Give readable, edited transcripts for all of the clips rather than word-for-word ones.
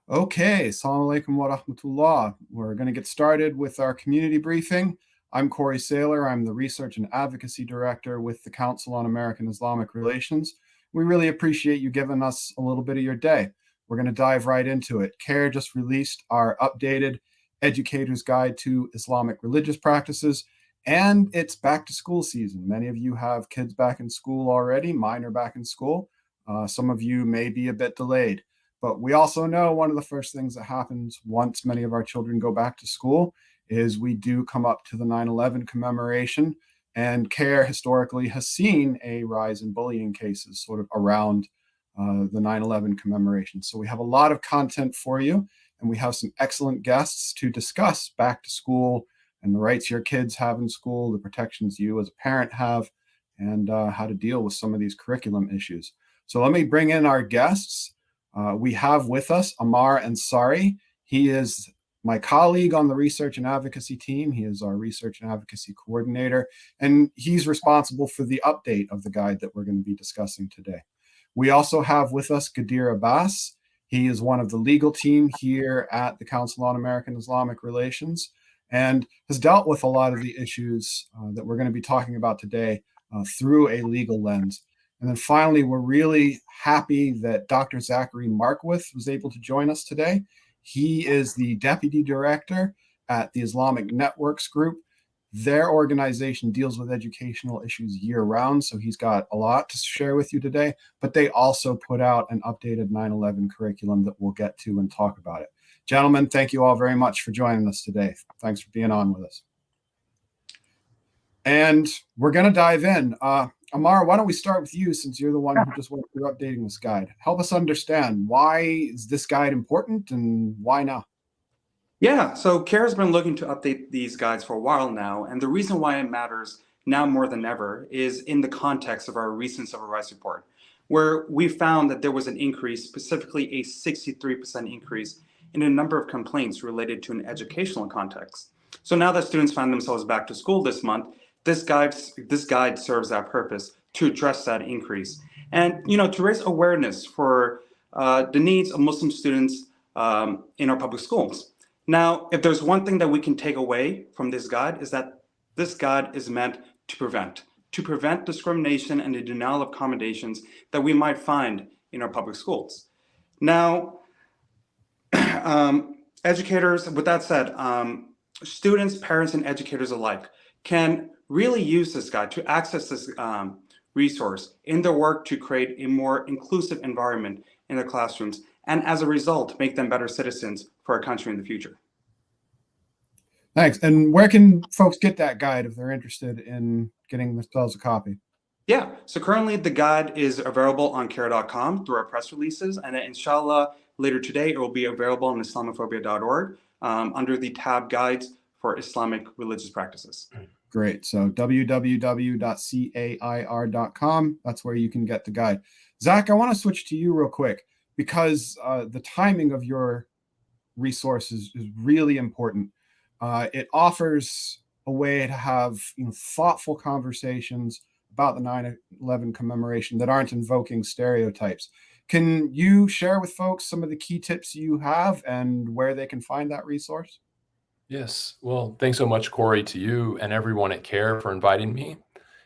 Okay, Assalamu alaikum wa rahmatullah. We're going to get started with our community briefing. I'm Corey Saylor. I'm the Research and Advocacy Director with the Council on American Islamic Relations. We really appreciate you giving us a little bit of your day. We're going to dive right into it. CARE just released our updated Educator's Guide to Islamic Religious Practices, and it's back to school season. Many of you have kids back in school already. Mine are back in school. Some of you may be a bit delayed. But we also know one of the first things that happens once many of our children go back to school is we do come up to the 9/11 commemoration. And CARE historically has seen a rise in bullying cases sort of around the 9/11 commemoration. So we have a lot of content for you, and we have some excellent guests to discuss back to school and the rights your kids have in school, the protections you as a parent have, and how to deal with some of these curriculum issues. So let me bring in our guests. We have with us Ammar Ansari. He is my colleague on the research and advocacy team. He is our research and advocacy coordinator, and he's responsible for the update of the guide that we're going to be discussing today. We also have with us Gadir Abbas. He is one of the legal team here at the Council on American Islamic Relations and has dealt with a lot of the issues that we're going to be talking about today through a legal lens. And then finally, we're really happy that Dr. Zachary Markwith was able to join us today. He is the deputy director at the Islamic Networks Group. Their organization deals with educational issues year-round, so he's got a lot to share with you today. But they also put out an updated 9/11 curriculum that we'll get to and talk about it. Gentlemen, thank you all very much for joining us today. Thanks for being on with us. And we're going to dive in. Ammar, why don't we start with you, since you're the one who just went through updating this guide. Help us understand, why is this guide important and why now? Yeah, so CARE has been looking to update these guides for a while now, and the reason why it matters now more than ever is in the context of our recent civil rights report, where we found that there was an increase, specifically a 63% increase in the number of complaints related to an educational context. So now that students find themselves back to school this month, this guide serves that purpose to address that increase and to raise awareness for the needs of Muslim students in our public schools. Now, if there's one thing that we can take away from this guide, is that this guide is meant to prevent discrimination and the denial of accommodations that we might find in our public schools. Now, educators, with that said, students, parents, and educators alike can really use this guide to access this resource in their work to create a more inclusive environment in their classrooms, and as a result, make them better citizens for our country in the future. Thanks. And where can folks get that guide if they're interested in getting themselves a copy? Yeah, so currently the guide is available on care.com through our press releases, and inshallah, later today, it will be available on islamophobia.org under the tab Guides for Islamic Religious Practices. Great. So www.cair.com, that's where you can get the guide. Zach, I want to switch to you real quick, because the timing of your resource is really important. It offers a way to have thoughtful conversations about the 9/11 commemoration that aren't invoking stereotypes. Can you share with folks some of the key tips you have and where they can find that resource? Yes. Well, thanks so much, Corey, to you and everyone at CARE for inviting me.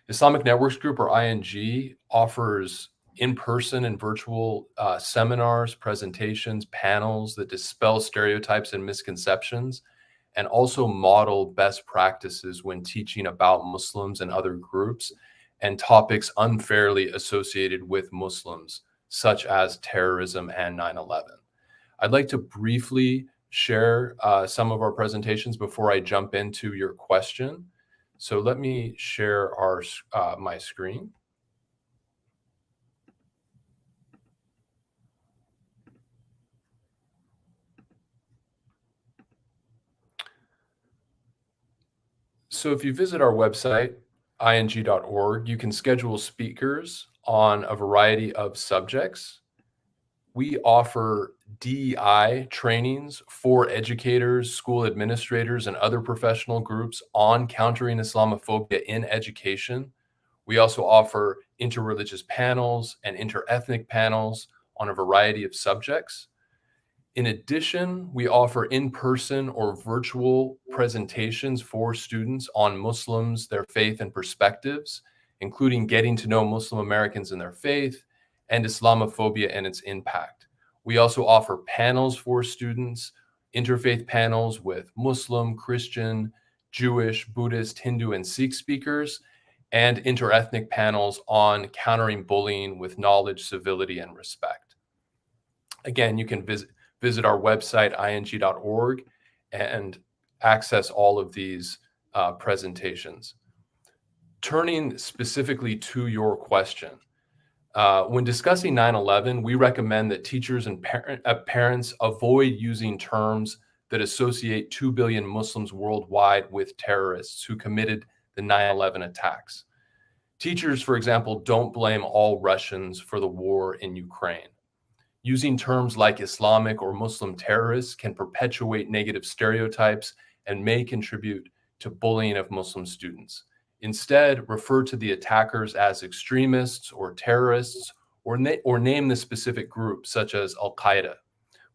Islamic Networks Group, or ING, offers in-person and virtual seminars, presentations, panels that dispel stereotypes and misconceptions, and also model best practices when teaching about Muslims and other groups and topics unfairly associated with Muslims, such as terrorism and 9/11. I'd like to briefly share some of our presentations before I jump into your question. So let me share my screen. So if you visit our website, ing.org, you can schedule speakers on a variety of subjects. We offer DEI trainings for educators, school administrators, and other professional groups on countering Islamophobia in education. We also offer interreligious panels and interethnic panels on a variety of subjects. In addition, we offer in-person or virtual presentations for students on Muslims, their faith and perspectives, including getting to know Muslim Americans and their faith, and Islamophobia and its impact. We also offer panels for students, interfaith panels with Muslim, Christian, Jewish, Buddhist, Hindu, and Sikh speakers, and interethnic panels on countering bullying with knowledge, civility, and respect. Again, you can visit our website, ing.org, and access all of these presentations. Turning specifically to your question, when discussing 9/11, we recommend that teachers and parents avoid using terms that associate 2 billion Muslims worldwide with terrorists who committed the 9/11 attacks. Teachers, for example, don't blame all Russians for the war in Ukraine. Using terms like Islamic or Muslim terrorists can perpetuate negative stereotypes and may contribute to bullying of Muslim students. Instead, refer to the attackers as extremists or terrorists, or name the specific group, such as Al-Qaeda,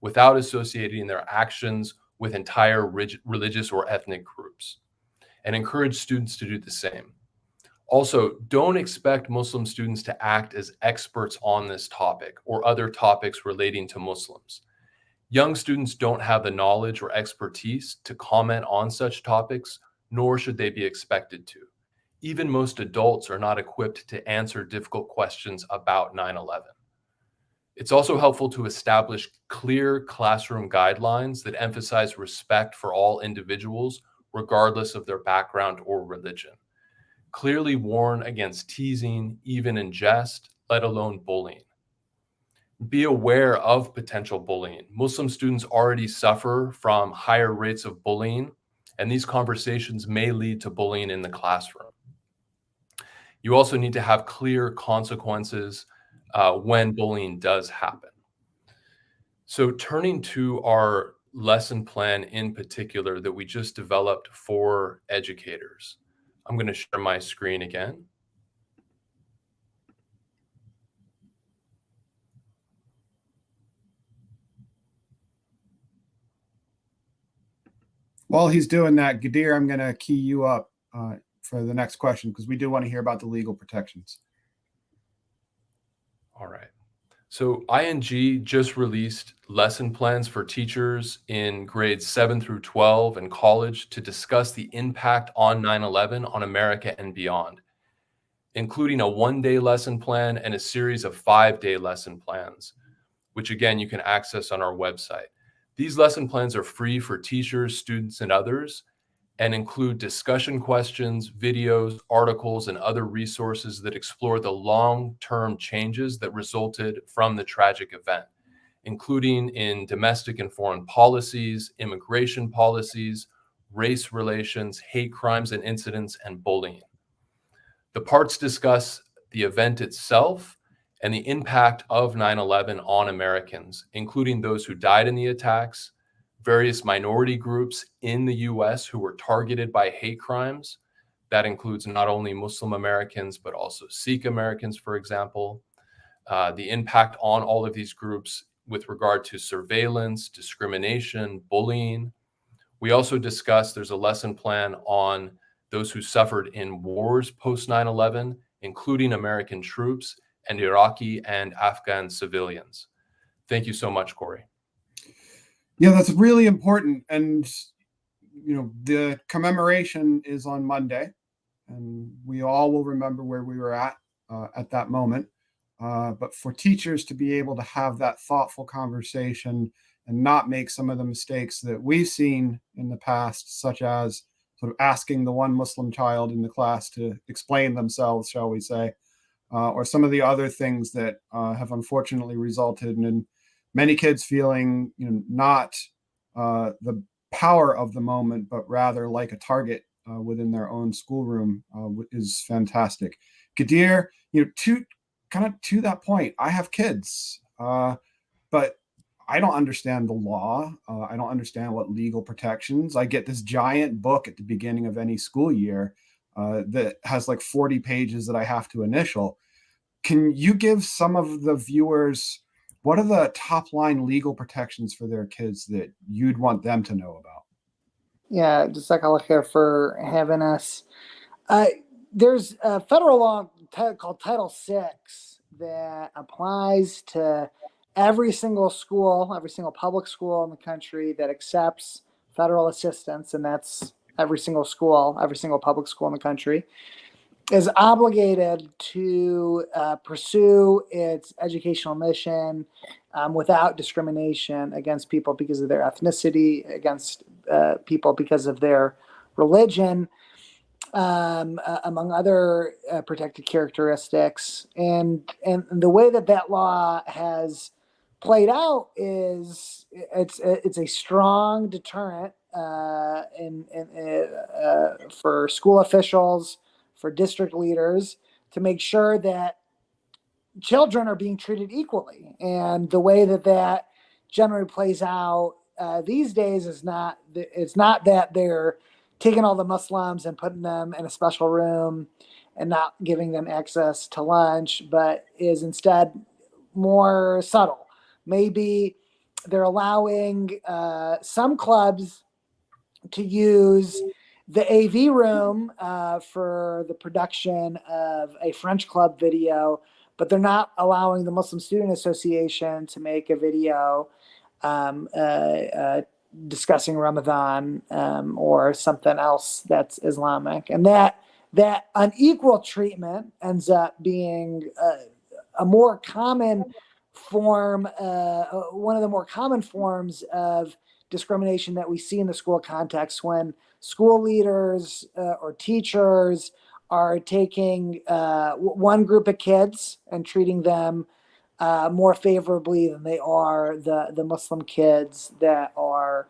without associating their actions with entire religious or ethnic groups, and encourage students to do the same. Also, don't expect Muslim students to act as experts on this topic or other topics relating to Muslims. Young students don't have the knowledge or expertise to comment on such topics, nor should they be expected to. Even most adults are not equipped to answer difficult questions about 9/11. It's also helpful to establish clear classroom guidelines that emphasize respect for all individuals, regardless of their background or religion. Clearly warn against teasing, even in jest, let alone bullying. Be aware of potential bullying. Muslim students already suffer from higher rates of bullying, and these conversations may lead to bullying in the classroom. You also need to have clear consequences when bullying does happen. So turning to our lesson plan in particular that we just developed for educators. I'm going to share my screen again. While he's doing that, Gadir, I'm going to key you up for the next question because we do want to hear about the legal protections. All right. So ING just released lesson plans for teachers in grades 7 through 12 and college to discuss the impact on 9/11 on America and beyond, including a 1-day lesson plan and a series of 5-day lesson plans, which again, you can access on our website. These lesson plans are free for teachers, students, and others, and include discussion questions, videos, articles, and other resources that explore the long-term changes that resulted from the tragic event, including in domestic and foreign policies, immigration policies, race relations, hate crimes and incidents, and bullying. The parts discuss the event itself and the impact of 9/11 on Americans, including those who died in the attacks, various minority groups in the US who were targeted by hate crimes. That includes not only Muslim Americans, but also Sikh Americans, for example. The impact on all of these groups with regard to surveillance, discrimination, bullying. We also discussed there's a lesson plan on those who suffered in wars post 9/11, including American troops and Iraqi and Afghan civilians. Thank you so much, Corey. Yeah, that's really important. And, the commemoration is on Monday, and we all will remember where we were at that moment. But for teachers to be able to have that thoughtful conversation and not make some of the mistakes that we've seen in the past, such as sort of asking the one Muslim child in the class to explain themselves, shall we say, or some of the other things that have unfortunately resulted in many kids feeling, not the power of the moment, but rather like a target within their own schoolroom is fantastic. Gadir, to that point, I have kids, but I don't understand the law. I don't understand what legal protections. I get this giant book at the beginning of any school year that has like 40 pages that I have to initial. Can you give some of the viewers what are the top line legal protections for their kids that you'd want them to know about? Yeah, Jazakallah khair for having us. There's a federal law called Title VI that applies to every single school, every single public school in the country that accepts federal assistance, and that's every single school, every single public school in the country, is obligated to pursue its educational mission without discrimination against people because of their ethnicity, against people because of their religion, among other protected characteristics. And the way that law has played out is it's a strong deterrent for school officials, for district leaders, to make sure that children are being treated equally. And the way that generally plays out these days is it's not that they're taking all the Muslims and putting them in a special room and not giving them access to lunch, but is instead more subtle. Maybe they're allowing some clubs to use the AV room for the production of a French club video, but they're not allowing the Muslim Student Association to make a video discussing Ramadan or something else that's Islamic. And that unequal treatment ends up being a more common form, one of the more common forms of discrimination that we see in the school context, when school leaders or teachers are taking one group of kids and treating them more favorably than they are the Muslim kids that are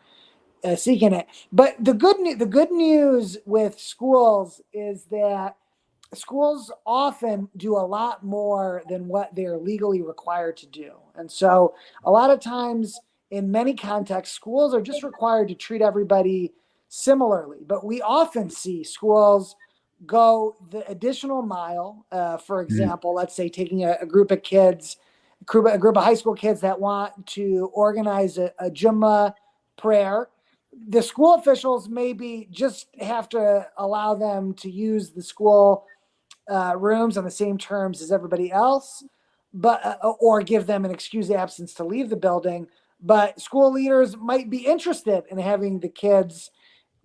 seeking it. But the good news with schools is that schools often do a lot more than what they're legally required to do. And so a lot of times in many contexts, schools are just required to treat everybody similarly. But we often see schools go the additional mile. For example, let's say taking a group of kids, a group of high school kids that want to organize a Jummah prayer. The school officials maybe just have to allow them to use the school rooms on the same terms as everybody else, but or give them an excused absence to leave the building. But school leaders might be interested in having the kids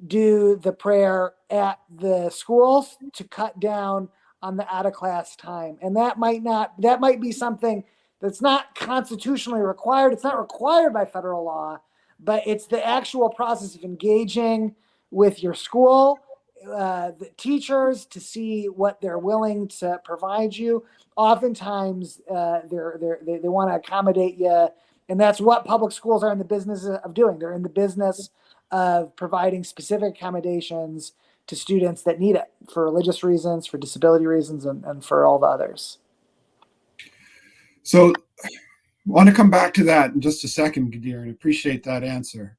do the prayer at the schools to cut down on the out of class time. And that might be something that's not constitutionally required. It's not required by federal law, but it's the actual process of engaging with your school, the teachers, to see what they're willing to provide you. Oftentimes, they want to accommodate you, and that's what public schools are in the business of doing. They're in the business of providing specific accommodations to students that need it for religious reasons, for disability reasons, and for all the others. So I want to come back to that in just a second, Gadir, and appreciate that answer.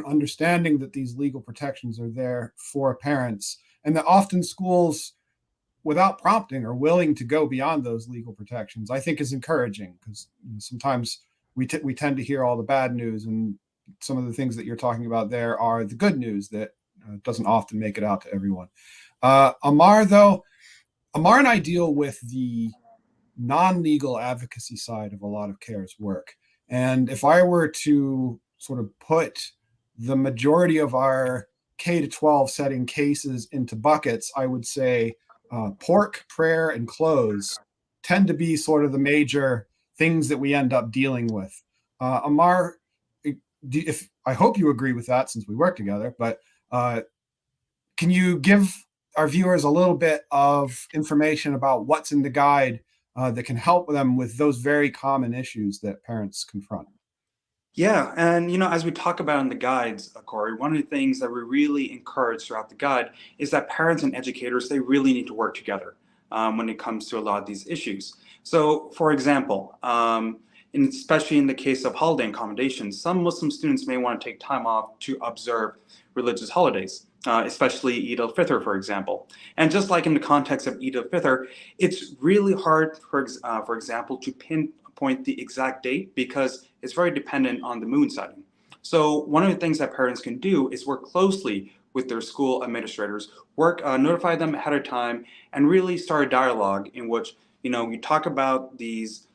Understanding that these legal protections are there for parents, and that often schools, without prompting, are willing to go beyond those legal protections, I think is encouraging, because sometimes we tend to hear all the bad news, and some of the things that you're talking about there are the good news that doesn't often make it out to everyone. Amar and I deal with the non-legal advocacy side of a lot of CARE's work. And if I were to sort of put the majority of our K-12 setting cases into buckets, I would say pork, prayer, and clothes tend to be sort of the major things that we end up dealing with. Amar, I hope you agree with that since we work together, but can you give our viewers a little bit of information about what's in the guide that can help them with those very common issues that parents confront? Yeah, and as we talk about in the guides, Corey, one of the things that we really encourage throughout the guide is that parents and educators, they really need to work together when it comes to a lot of these issues. So, for example, especially in the case of holiday accommodations, some Muslim students may want to take time off to observe religious holidays, especially Eid al-Fitr, for example. And just like in the context of Eid al-Fitr, it's really hard, for example, to point the exact date because it's very dependent on the moon sighting. So one of the things that parents can do is work closely with their school administrators, notify them ahead of time, and really start a dialogue in which you talk about these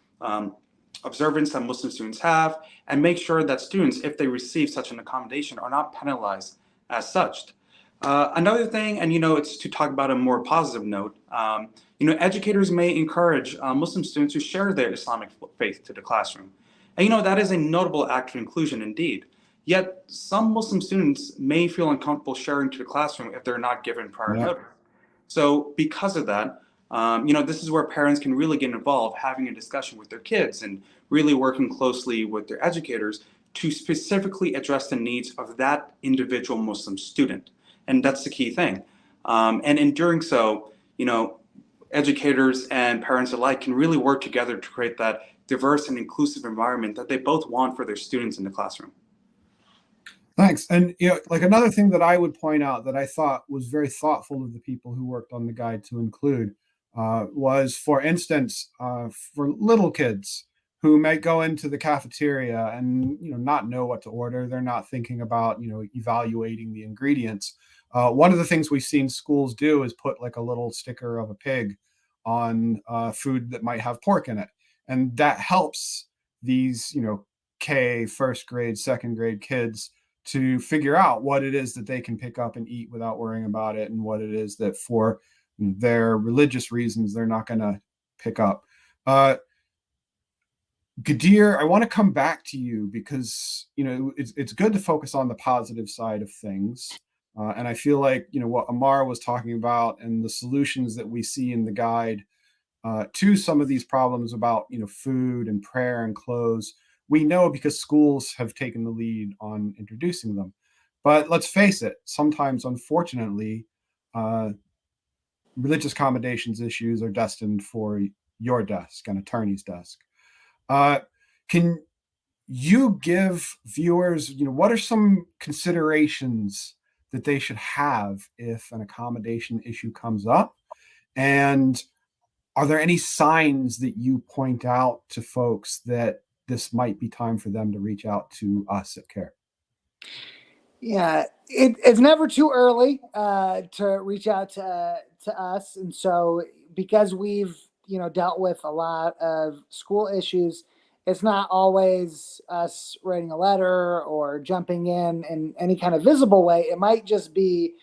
observance that Muslim students have, and make sure that students, if they receive such an accommodation, are not penalized as such. Another thing, and it's to talk about a more positive note. Educators may encourage Muslim students to share their Islamic faith to the classroom, and that is a notable act of inclusion indeed. Yet some Muslim students may feel uncomfortable sharing to the classroom if they're not given prior notice. So because of that, this is where parents can really get involved, having a discussion with their kids and really working closely with their educators to specifically address the needs of that individual Muslim student. And that's the key thing. And in doing so, educators and parents alike can really work together to create that diverse and inclusive environment that they both want for their students in the classroom. Thanks. And like another thing that I would point out that I thought was very thoughtful of the people who worked on the guide to include was, for instance, for little kids who may go into the cafeteria and not know what to order. They're not thinking about evaluating the ingredients. One of the things we've seen schools do is put like a little sticker of a pig on food that might have pork in it, and that helps these first grade, second grade kids to figure out what it is that they can pick up and eat without worrying about it, and what it is that for their religious reasons they're not going to pick up. Gadir, I want to come back to you because it's good to focus on the positive side of things, and I feel like what Amar was talking about and the solutions that we see in the guide to some of these problems about food and prayer and clothes, we know because schools have taken the lead on introducing them. But let's face it, sometimes, unfortunately, religious accommodations issues are destined for your desk, an attorney's desk. Can you give viewers, what are some considerations that they should have if an accommodation issue comes up? And are there any signs that you point out to folks that this might be time for them to reach out to us at CARE? Yeah, it's never too early to reach out to us. And so because we've, dealt with a lot of school issues, it's not always us writing a letter or jumping in any kind of visible way. It might just be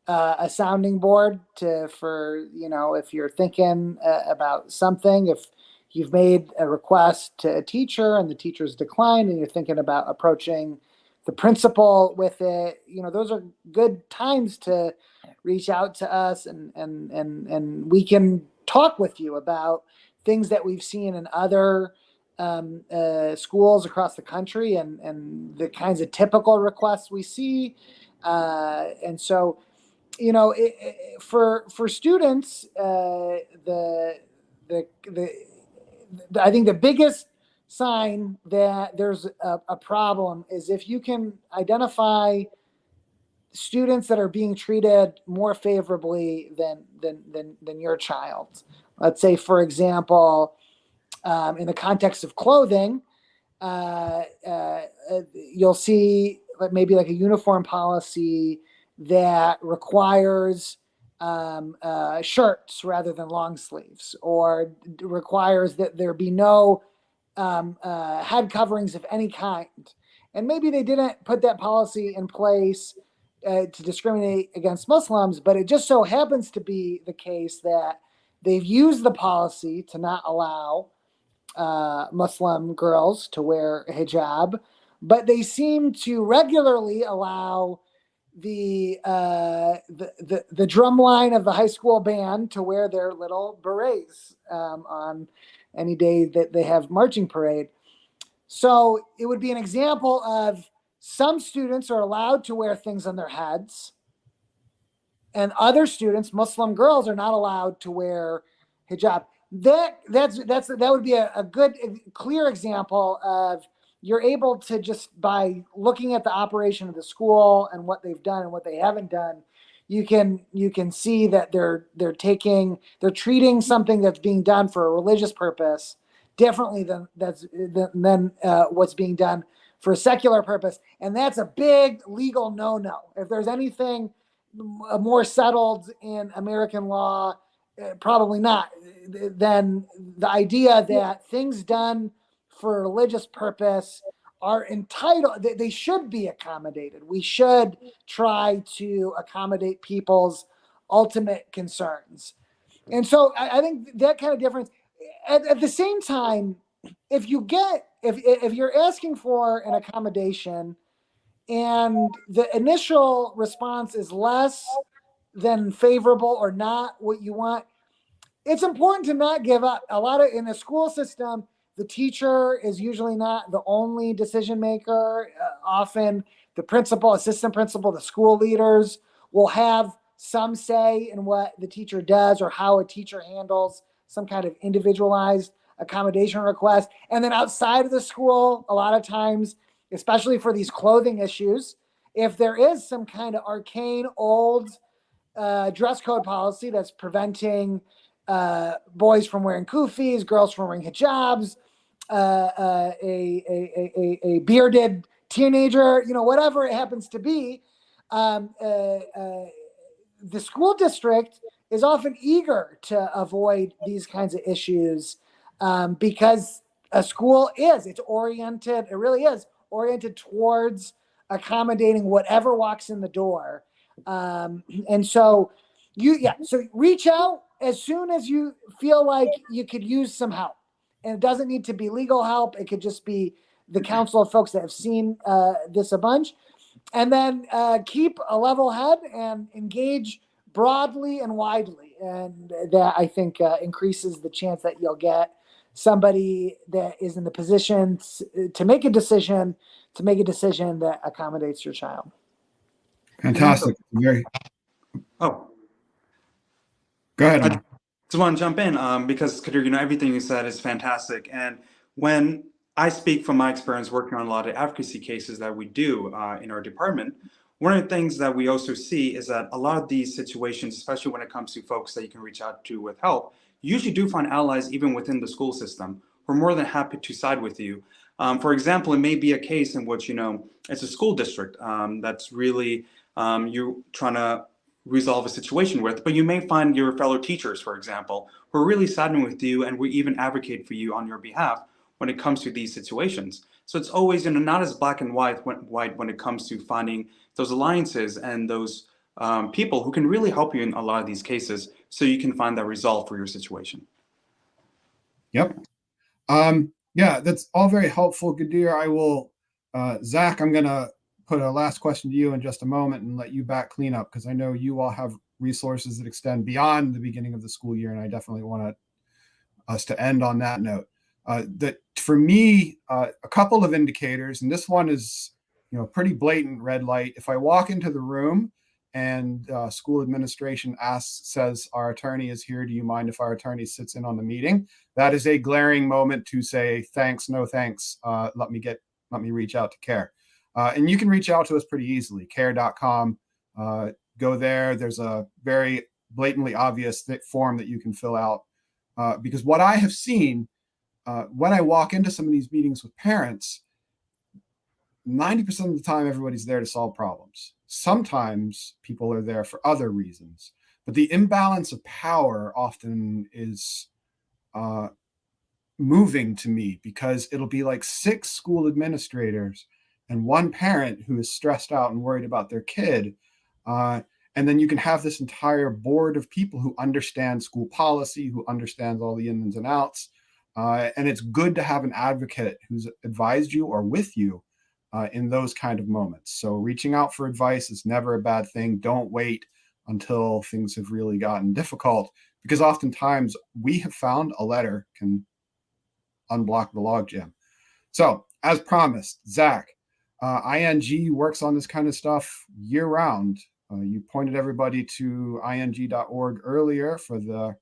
a sounding board for if you're thinking about something, if you've made a request to a teacher and the teacher's declined and you're thinking about approaching the principal with it, those are good times to reach out to us and we can talk with you about things that we've seen in other schools across the country and the kinds of typical requests we see. And so, for students, I think the biggest sign that there's a problem is if you can identify students that are being treated more favorably than your child. Let's say, for example, in the context of clothing, you'll see maybe like a uniform policy that requires shirts rather than long sleeves, or requires that there be no head coverings of any kind. And maybe they didn't put that policy in place to discriminate against Muslims, but it just so happens to be the case that they've used the policy to not allow Muslim girls to wear a hijab, but they seem to regularly allow the drumline of the high school band to wear their little berets on any day that they have marching parade. So it would be an example of some students are allowed to wear things on their heads, and other students, Muslim girls, are not allowed to wear hijab. That would be a good, clear example of you're able to, just by looking at the operation of the school and what they've done and what they haven't done, you can see that they're treating something that's being done for a religious purpose differently than what's being done for a secular purpose. And that's a big legal no-no. If there's anything more settled in American law, probably not, than the idea that things done for a religious purpose are entitled, they should be accommodated. We should try to accommodate people's ultimate concerns. And so I think that kind of difference. At the same time, if you're asking for an accommodation and the initial response is less than favorable or not what you want, it's important to not give up. A lot of, in a school system, the teacher is usually not the only decision maker. Often the principal, assistant principal, the school leaders will have some say in what the teacher does or how a teacher handles some kind of individualized accommodation request. And then outside of the school, a lot of times, especially for these clothing issues, if there is some kind of arcane old dress code policy that's preventing boys from wearing kufis, girls from wearing hijabs, a bearded teenager, whatever it happens to be, the school district is often eager to avoid these kinds of issues because a school it really is oriented towards accommodating whatever walks in the door. And so so reach out as soon as you feel like you could use some help. And it doesn't need to be legal help. It could just be the council of folks that have seen this a bunch. And then keep a level head and engage broadly and widely. And that, I think, increases the chance that you'll get somebody that is in the position to make a decision that accommodates your child. Fantastic. Oh, go ahead. I just want to jump in because Kadir, everything you said is fantastic. And when I speak from my experience working on a lot of advocacy cases that we do in our department, one of the things that we also see is that a lot of these situations, especially when it comes to folks that you can reach out to with help, you usually do find allies even within the school system. We're more than happy to side with you. For example, it may be a case in which, it's a school district that's really you're trying to resolve a situation with, but you may find your fellow teachers, for example, who are really siding with you and we even advocate for you on your behalf when it comes to these situations. So it's always not as black and white when it comes to finding those alliances and those people who can really help you in a lot of these cases so you can find that resolve for your situation. Yep. Yeah, that's all very helpful, Gadir. I will, Zach, I'm going to put a last question to you in just a moment and let you back clean up because I know you all have resources that extend beyond the beginning of the school year, and I definitely want us to end on that note. That for me, a couple of indicators, and this one is, pretty blatant red light. If I walk into the room and school administration says, our attorney is here, do you mind if our attorney sits in on the meeting? That is a glaring moment to say, thanks, no thanks. Let me reach out to CARE. And you can reach out to us pretty easily, care.com. Go there. There's a very blatantly obvious form that you can fill out. Because what I have seen when I walk into some of these meetings with parents, 90% of the time, everybody's there to solve problems. Sometimes people are there for other reasons. But the imbalance of power often is moving to me because it'll be like 6 school administrators and 1 parent who is stressed out and worried about their kid. And then you can have this entire board of people who understand school policy, who understands all the ins and outs. And it's good to have an advocate who's advised you or with you in those kind of moments. So reaching out for advice is never a bad thing. Don't wait until things have really gotten difficult, because oftentimes we have found a letter can unblock the logjam. So as promised, Zach, ING works on this kind of stuff year round. You pointed everybody to ing.org earlier for the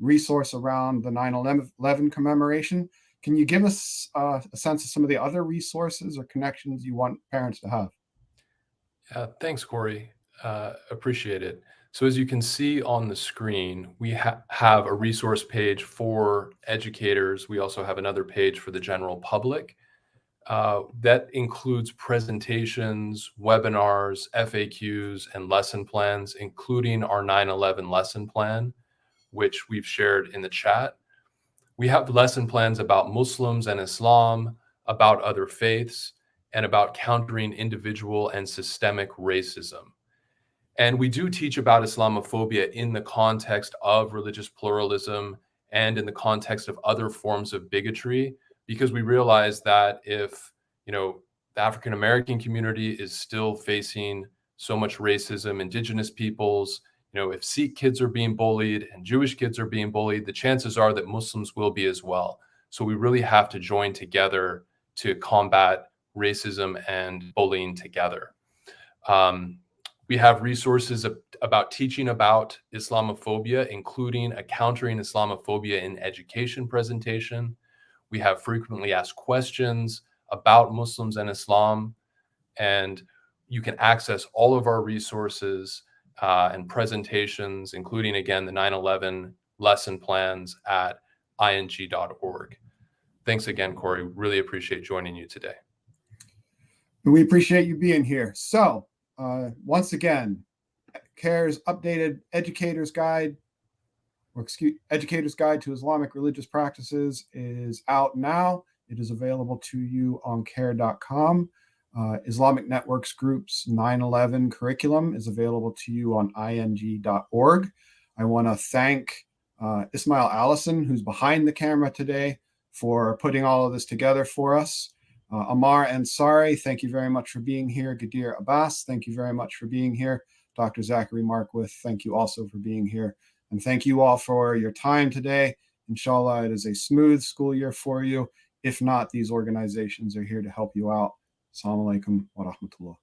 resource around the 9/11 commemoration. Can you give us a sense of some of the other resources or connections you want parents to have? Thanks, Corey. Appreciate it. So as you can see on the screen, we have a resource page for educators. We also have another page for the general public. That includes presentations, webinars, FAQs, and lesson plans, including our 9/11 lesson plan, which we've shared in the chat. We have lesson plans about Muslims and Islam, about other faiths, and about countering individual and systemic racism. And we do teach about Islamophobia in the context of religious pluralism and in the context of other forms of bigotry, because we realize that if, the African American community is still facing so much racism, indigenous peoples, if Sikh kids are being bullied and Jewish kids are being bullied, the chances are that Muslims will be as well. So we really have to join together to combat racism and bullying together. We have resources about teaching about Islamophobia, including a Countering Islamophobia in Education presentation. We have frequently asked questions about Muslims and Islam, and you can access all of our resources and presentations, including, again, the 9/11 lesson plans at ing.org. Thanks again, Corey. Really appreciate joining you today. We appreciate you being here. So, once again, CARE's updated Educator's Guide to Islamic Religious Practices is out now. It is available to you on care.com. Islamic Networks Group's 9/11 curriculum is available to you on ing.org. I want to thank Ismail Allison, who's behind the camera today, for putting all of this together for us. Amar Ansari, thank you very much for being here. Gadir Abbas, thank you very much for being here. Dr. Zachary Markwith, thank you also for being here. And thank you all for your time today. Inshallah, it is a smooth school year for you. If not, these organizations are here to help you out. Assalamu alaikum wa rahmatullah.